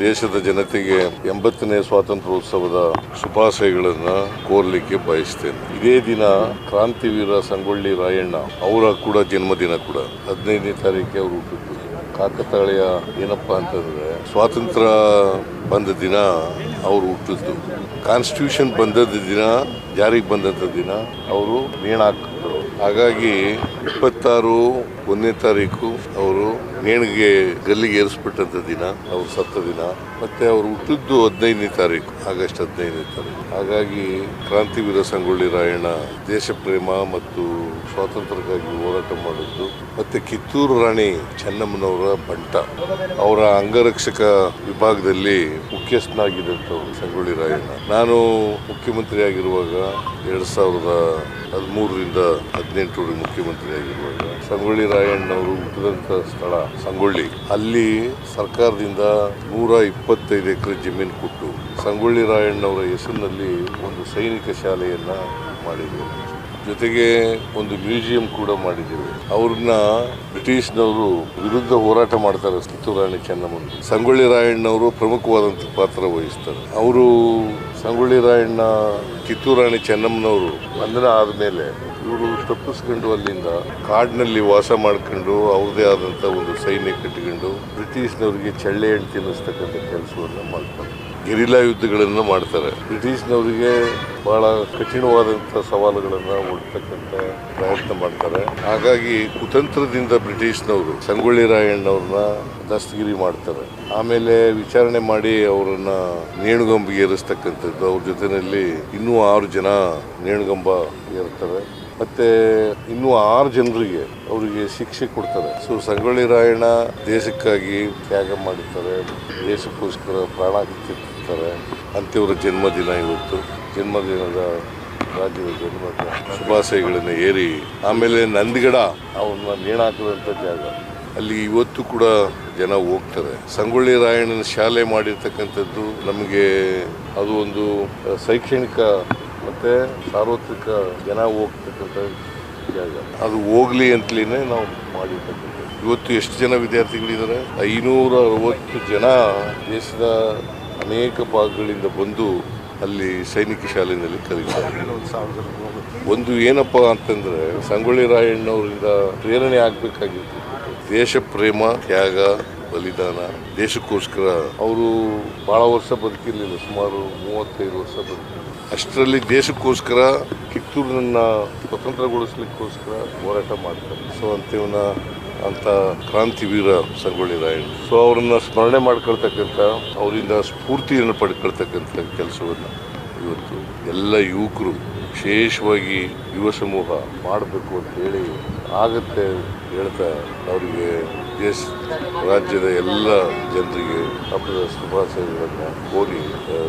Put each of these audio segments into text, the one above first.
ದೇಶದ ಜನತೆಗೆ 80ನೇ ಸ್ವಾತಂತ್ರ್ಯೋತ್ಸವದ ಶುಭಾಶಯಗಳನ್ನು ಕೋರಲಿಕ್ಕೆ ಬಯಸ್ತೇನೆ. ಇದೇ ದಿನ ಕ್ರಾಂತಿವೀರ ಸಂಗೊಳ್ಳಿ ರಾಯಣ್ಣ ಅವರ ಕೂಡ ಜನ್ಮದಿನ ಕೂಡ 15ನೇ ತಾರೀಕಿಗೆ ಅವರು ಹುಟ್ಟಿದ್ದು. ಕಾಕತಾಳೀಯ ಏನಪ್ಪಾ ಅಂತಂದ್ರೆ ಸ್ವಾತಂತ್ರ್ಯ ಬಂದ ದಿನ ಅವರು ಹುಟ್ಟಿದ್ದು, ಕಾನ್ಸ್ಟಿಟ್ಯೂಷನ್ ಬಂದದ ದಿನ, ಜಾರಿಗೆ ಬಂದಂಥ ದಿನ ಅವರು ನೇಣಾಕ್ತರು. ಹಾಗಾಗಿ 26ನೇ ತಾರೀಕು ಅವರು ನೇಣಿಗೆ ಗಲ್ಲಿಗೆ ಏರಿಸ್ಬಿಟ್ಟಂಥ ದಿನ, ಅವರು ಸತ್ತ ದಿನ. ಮತ್ತೆ ಅವರು ಹುಟ್ಟಿದ್ದು 15ನೇ ತಾರೀಕು, ಆಗಸ್ಟ್ 15ನೇ ತಾರೀಕು. ಹಾಗಾಗಿ ಕ್ರಾಂತಿವೀರ ಸಂಗೊಳ್ಳಿ ರಾಯಣ್ಣ ದೇಶ ಪ್ರೇಮ ಮತ್ತು ಸ್ವಾತಂತ್ರ್ಯಕ್ಕಾಗಿ ಹೋರಾಟ ಮಾಡಿದ್ದು. ಮತ್ತೆ ಕಿತ್ತೂರು ರಾಣಿ ಚೆನ್ನಮ್ಮನವರ ಬಂಟ, ಅವರ ಅಂಗರಕ್ಷಕ ವಿಭಾಗದಲ್ಲಿ ಮುಖ್ಯಸ್ಥನಾಗಿದ್ದಂಥವ್ರು ಸಂಗೊಳ್ಳಿ ರಾಯಣ್ಣ. ನಾನು ಮುಖ್ಯಮಂತ್ರಿ ಆಗಿರುವಾಗ 2013ರಿಂದ 18 ಮುಖ್ಯಮಂತ್ರಿ ಆಗಿರುವಾಗ ಸಂಗೊಳ್ಳಿ ರಾಯಣ್ಣವರು ಹುಟ್ಟಿದಂಥ ಸ್ಥಳ ಸಂಗೊಳ್ಳಿ, ಅಲ್ಲಿ ಸರ್ಕಾರದಿಂದ 125 ಎಕರೆ ಜಮೀನು ಕೊಟ್ಟು ಸಂಗೊಳ್ಳಿ ರಾಯಣ್ಣವರ ಹೆಸರಿನಲ್ಲಿ ಒಂದು ಸೈನಿಕ ಶಾಲೆಯನ್ನ ಮಾಡಿದ್ದೇವೆ. ಜೊತೆಗೆ ಒಂದು ಮ್ಯೂಸಿಯಂ ಕೂಡ ಮಾಡಿದ್ದೇವೆ. ಅವ್ರನ್ನ ಬ್ರಿಟಿಷ್ನವರು ವಿರುದ್ಧ ಹೋರಾಟ ಮಾಡ್ತಾರೆ. ಕಿತ್ತೂರು ರಾಣಿ ಚೆನ್ನಮ್ಮ, ಸಂಗೊಳ್ಳಿ ರಾಯಣ್ಣವರು ಪ್ರಮುಖವಾದಂಥ ಪಾತ್ರ ವಹಿಸ್ತಾರೆ. ಅವರು ಸಂಗೊಳ್ಳಿ ರಾಯಣ್ಣ ಕಿತ್ತೂರು ರಾಣಿ ಚೆನ್ನಮ್ಮನವರು ಬಂಧನ ಆದಮೇಲೆ ಇವರು ತಪ್ಪಿಸ್ಕೊಂಡು ಅಲ್ಲಿಂದ ಕಾಡಿನಲ್ಲಿ ವಾಸ ಮಾಡ್ಕೊಂಡು ಅವ್ರದೇ ಆದಂಥ ಒಂದು ಸೈನ್ಯ ಕಟ್ಟಿಕೊಂಡು ಬ್ರಿಟಿಷ್ನವರಿಗೆ ಚಳ್ಳೆ ಹಣ್ಣು ತಿನ್ನಿಸ್ತಕ್ಕಂಥ ಕೆಲಸವನ್ನು ಮಾಡ್ತಾರೆ. ಗೆರಿಲ್ಲಾ ಯುದ್ಧಗಳನ್ನು ಮಾಡ್ತಾರೆ. ಬ್ರಿಟಿಷ್ನವರಿಗೆ ಬಹಳ ಕಠಿಣವಾದಂಥ ಸವಾಲುಗಳನ್ನು ಒಡ್ತಕ್ಕಂಥ ಪ್ರಯತ್ನ ಮಾಡ್ತಾರೆ. ಹಾಗಾಗಿ ಕುತಂತ್ರದಿಂದ ಬ್ರಿಟಿಷ್ನವರು ಸಂಗೊಳ್ಳಿ ರಾಯಣ್ಣವ್ರನ್ನ ದಸ್ತಗಿರಿ ಮಾಡ್ತಾರೆ. ಆಮೇಲೆ ವಿಚಾರಣೆ ಮಾಡಿ ಅವರನ್ನ ನೇಣುಗಂಬಿಗೆ ಏರಿಸ್ತಕ್ಕಂಥದ್ದು. ಅವ್ರ ಜೊತೆಯಲ್ಲಿ ಇನ್ನೂ 6 ಜನ ನೇಣುಗಂಬ ಏರ್ತಾರೆ. ಮತ್ತೆ ಇನ್ನೂ 6 ಜನರಿಗೆ ಅವರಿಗೆ ಶಿಕ್ಷೆ ಕೊಡ್ತಾರೆ. ಸೊ ಸಂಗೊಳ್ಳಿ ರಾಯಣ್ಣ ದೇಶಕ್ಕಾಗಿ ತ್ಯಾಗ ಮಾಡಿರ್ತಾರೆ, ದೇಶಕ್ಕೋಸ್ಕರ ಪ್ರಾಣ ತೆತ್ತಿರ್ತಾರೆ. ಅಂಥವರ ಜನ್ಮದಿನ ಇವತ್ತು. ಜನ್ಮದಿನದ ರಾಜ್ಯದ ಜನ್ಮದಿನ ಶುಭಾಶಯಗಳನ್ನು ಏರಿ ಆಮೇಲೆ ನಂದಿಗಡ ಅವನ್ನ ನೇಣಾಕದಂಥ ಜಾಗ, ಅಲ್ಲಿ ಇವತ್ತು ಕೂಡ ಜನ ಹೋಗ್ತಾರೆ. ಸಂಗೊಳ್ಳಿ ರಾಯಣ್ಣನ ಶಾಲೆ ಮಾಡಿರ್ತಕ್ಕಂಥದ್ದು ನಮಗೆ ಅದು ಒಂದು ಶೈಕ್ಷಣಿಕ ಮತ್ತು ಸಾರ್ವತ್ರಿಕ ಜನ ಹೋಗ್ತಕ್ಕಂಥ ಜಾಗ. ಅದು ಹೋಗ್ಲಿ ಅಂತಲೇ ನಾವು ಮಾಡಿರ್ತಕ್ಕಂಥದ್ದು. ಇವತ್ತು ಎಷ್ಟು ಜನ ವಿದ್ಯಾರ್ಥಿಗಳಿದ್ದಾರೆ? 560 ಜನ ದೇಶದ ಅನೇಕ ಭಾಗಗಳಿಂದ ಬಂದು ಅಲ್ಲಿ ಸೈನಿಕ ಶಾಲೆಯಲ್ಲಿ ಕಲಿತಾರೆ. ಒಂದು ಏನಪ್ಪ ಅಂತಂದರೆ ಸಂಗೊಳ್ಳಿ ರಾಯಣ್ಣವರಿಂದ ಪ್ರೇರಣೆ ಆಗಬೇಕಾಗಿತ್ತು. ದೇಶ ಪ್ರೇಮ, ತ್ಯಾಗ, ಬಲಿದಾನ, ದೇಶಕ್ಕೋಸ್ಕರ ಅವರು ಭಾಳ ವರ್ಷ ಬದುಕಿರಲಿಲ್ಲ, ಸುಮಾರು 35 ವರ್ಷ ಬದುಕಿರಲಿಲ್ಲ. ಅಷ್ಟರಲ್ಲಿ ದೇಶಕ್ಕೋಸ್ಕರ ಕಿತ್ತೂರನ್ನ ಸ್ವತಂತ್ರಗೊಳಿಸ್ಲಿಕ್ಕೋಸ್ಕರ ಹೋರಾಟ ಮಾಡ್ತಾರೆ. ಸೊ ಅಂತ ಕ್ರಾಂತಿವೀರ ಸಂಗೊಳ್ಳಿ ರಾಯಣ್ಣ. ಸೊ ಅವ್ರನ್ನ ಸ್ಮರಣೆ ಮಾಡ್ಕೊಳ್ತಕ್ಕಂಥ, ಅವರಿಂದ ಸ್ಫೂರ್ತಿಯನ್ನು ಪಡ್ಕೊಳ್ತಕ್ಕಂಥ ಕೆಲಸವನ್ನು ಇವತ್ತು ಎಲ್ಲ ಯುವಕರು, ವಿಶೇಷವಾಗಿ ಯುವ ಸಮೂಹ ಮಾಡಬೇಕು ಅಂತ ಹೇಳಿ ಆಗತ್ತೆ ಹೇಳ್ತಾ ಅವರಿಗೆ ರಾಜ್ಯದ ಎಲ್ಲ ಜನರಿಗೆ ಹಬ್ಬದ ಶುಭಾಶಯಗಳನ್ನು ಕೋರಿ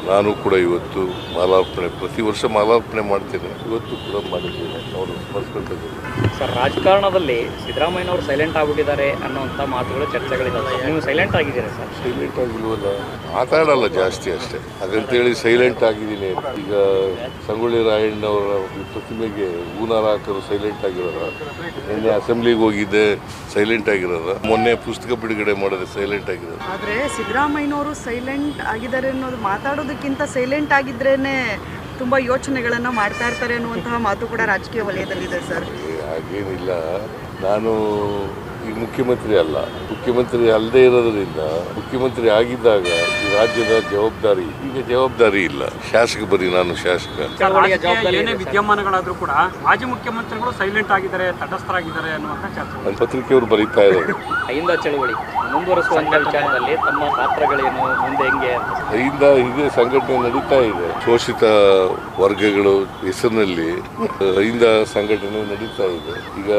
ನಾನು ಕೂಡ ಇವತ್ತು ಮಾಲಾರ್ಪಣೆ, ಪ್ರತಿ ವರ್ಷ ಮಾಲಾರ್ಪಣೆ ಮಾಡ್ತೇನೆ, ಇವತ್ತು ಕೂಡ ಮಾಡಿದ್ದೇನೆ. ಅವರು ಸ್ಮರಿಸ್ಕೊಳ್ತಿದ್ದಾರೆ. ಸರ್, ರಾಜಕಾರಣದಲ್ಲಿ ಸಿದ್ದರಾಮಯ್ಯನವರು ಸೈಲೆಂಟ್ ಆಗಿಬಿಟ್ಟಿದ್ದಾರೆ ಅನ್ನೋಂಥ ಮಾತುಗಳು, ಚರ್ಚೆಗಳಿದ್ದಾವೆ. ನೀವು ಸೈಲೆಂಟ್ ಆಗಿದ್ದೀರಾ ಸರ್? ಸೈಲೆಂಟ್ ಆಗಿಲ್ವಲ್ಲ, ಮಾತಾಡಲ್ಲ ಜಾಸ್ತಿ ಅಷ್ಟೇ. ಹಾಗಂತೇಳಿ ಸೈಲೆಂಟ್ ಆಗಿದ್ದೀನಿ. ಈಗ ಸಂಗೊಳ್ಳಿ ರಾಯಣ್ಣವರ ಪ್ರತಿಮೆಗೆ ಹೂನಾರ ಹಾಕರು ಸೈಲೆಂಟ್ ಆಗಿರೋರ? ನಿನ್ನೆ ಅಸೆಂಬ್ಲಿಗೆ ಹೋಗಿದ್ದೆ, ಸೈಲೆಂಟ್ ಆಗಿರೋರ? ಮೊನ್ನೆ ಪುಸ್ತಕ ಬಿಡುಗಡೆ ಮಾಡಿದ್ರೆ ಸೈಲೆಂಟ್ ಆಗಿರೋದು. ಆದರೆ ಸಿದ್ದರಾಮಯ್ಯನವರು ಸೈಲೆಂಟ್ ಆಗಿದ್ದಾರೆ ಅನ್ನೋದು ಮಾತಾಡೋದಕ್ಕಿಂತ ಸೈಲೆಂಟ್ ಆಗಿದ್ರೇನೆ ತುಂಬ ಯೋಚನೆಗಳನ್ನು ಮಾಡ್ತಾ ಇರ್ತಾರೆ ಅನ್ನುವಂತಹ ಮಾತು ಕೂಡ ರಾಜಕೀಯ ವಲಯದಲ್ಲಿದೆ ಸರ್. ಹಾಗೇನಿಲ್ಲ, ನಾನು ಈಗ ಮುಖ್ಯಮಂತ್ರಿ ಅಲ್ಲ. ಮುಖ್ಯಮಂತ್ರಿ ಅಲ್ಲದೆ ಇರೋದ್ರಿಂದ ಮುಖ್ಯಮಂತ್ರಿ ಆಗಿದ್ದಾಗ ಈ ರಾಜ್ಯದ ಜವಾಬ್ದಾರಿ, ಈಗ ಜವಾಬ್ದಾರಿ ಇಲ್ಲ. ಶಾಸಕ ಬರೀ ನಾನು ಶಾಸಕ. ಏನೇ ವಿದ್ಯಮಾನಗಳಾದ್ರೂ ಕೂಡ ಮಾಜಿ ಮುಖ್ಯಮಂತ್ರಿಗಳು ಸೈಲೆಂಟ್ ಆಗಿದ್ದಾರೆ, ತಟಸ್ಥರಾಗಿದ್ದಾರೆ ಅನ್ನುವಂಥ ಚರ್ಚೆ ನನ್ನ ಪತ್ರಿಕೆಯವರು ಬರೀತಾ ಇದ್ದಾರೆ. ಅಹಿಂದ ಚಳವಳಿ ಮುಂದುವರಿಸುವಂಥ ವಿಚಾರದಲ್ಲಿ ತಮ್ಮ ಪಾತ್ರಗಳೇನು, ಮುಂದೆ ಹೆಂಗೆ? ಅಹಿಂದ ಇದೇ ಸಂಘಟನೆ ನಡೀತಾ ಇದೆ. ಶೋಷಿತ ವರ್ಗಗಳು ಹೆಸರಿನಲ್ಲಿ ಅಹಿಂದ ಸಂಘಟನೆ ನಡೀತಾ ಇದೆ. ಈಗ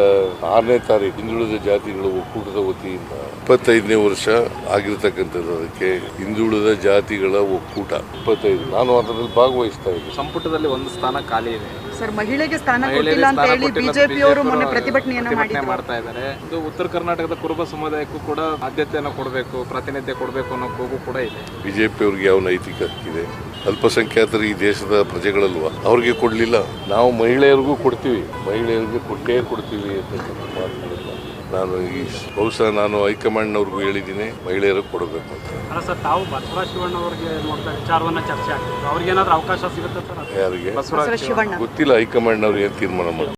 6ನೇ ತಾರೀಕು ಹಿಂದುಳಿದ ಜಾತಿಗಳು ಒಕ್ಕೂಟದ ವತಿಯಿಂದ 25ನೇ ವರ್ಷ ಆಗಿರ್ತಕ್ಕಂಥದ್ದು. ಅದಕ್ಕೆ ಹಿಂದುಳಿದ ಜಾತಿಗಳ ಒಕ್ಕೂಟ 25, ನಾನು ಅದರಲ್ಲಿ ಭಾಗವಹಿಸ್ತಾ ಇದ್ದೆ. ಸಂಪುಟದಲ್ಲಿ ಒಂದು ಸ್ಥಾನ ಖಾಲಿ ಇದೆ ಸರ್. ಮಹಿಳೆಗೆ ಸ್ಥಾನ ಕೊಟ್ಟಿಲ್ಲ ಅಂತ ಹೇಳಿ ಬಿಜೆಪಿಯವರು ಮೊನ್ನೆ ಪ್ರತಿಭಟನೆಯನ್ನ ಮಾಡ್ತಾ ಇದ್ದಾರೆ. ಇದು ಉತ್ತರ ಕರ್ನಾಟಕದ ಕುರುಬ ಸಮುದಾಯಕ್ಕೂ ಕೂಡ ಆದ್ಯತೆಯನ್ನು ಕೊಡಬೇಕು, ಪ್ರಾತಿನಿಧ್ಯ ಕೊಡಬೇಕು ಅನ್ನೋ ಕೂಗು ಕೂಡ ಇದೆ. ಬಿಜೆಪಿಯವ್ರಿಗೆ ಯಾವ ನೈತಿಕ ಹಕ್ಕಿದೆ? ಅಲ್ಪಸಂಖ್ಯಾತರು ಈ ದೇಶದ ಪ್ರಜೆಗಳಲ್ವಾ? ಅವ್ರಿಗೆ ಕೊಡಲಿಲ್ಲ, ನಾವು ಮಹಿಳೆಯರಿಗೂ ಕೊಡ್ತೀವಿ, ಮಹಿಳೆಯರಿಗೆ ಕೊಟ್ಟೇ ಕೊಡ್ತೀವಿ ಅಂತ ಮಾತುಗಳಿಲ್ಲ. ನಾನು ಬಹುಶಃ ನಾನು ಹೈಕಮಾಂಡ್ನವ್ರಿಗೂ ಹೇಳಿದ್ದೀನಿ ಮಹಿಳೆಯರಿಗೆ ಕೊಡಬೇಕು ಅಂತ. ಅಲ್ಲ ಸರ್, ತಾವು ಬಸವರಾಜ ಶಿವಣ್ಣ ಅವರಿಗೆ ನೋಡ್ತಾ ವಿಚಾರವನ್ನ ಚರ್ಚೆ ಆಗ್ತಿತ್ತು, ಅವ್ರಿಗೆ ಏನಾದ್ರು ಅವಕಾಶ ಸಿಗುತ್ತೆ ಸರ್? ಯಾರಿಗೆ ಬಸವರಾಜ ಶಿವಣ್ಣ ಗೊತ್ತಿಲ್ಲ, ಹೈಕಮಾಂಡ್ನವ್ರು ಏನು ತೀರ್ಮಾನ ಮಾಡ್ತಾರೆ.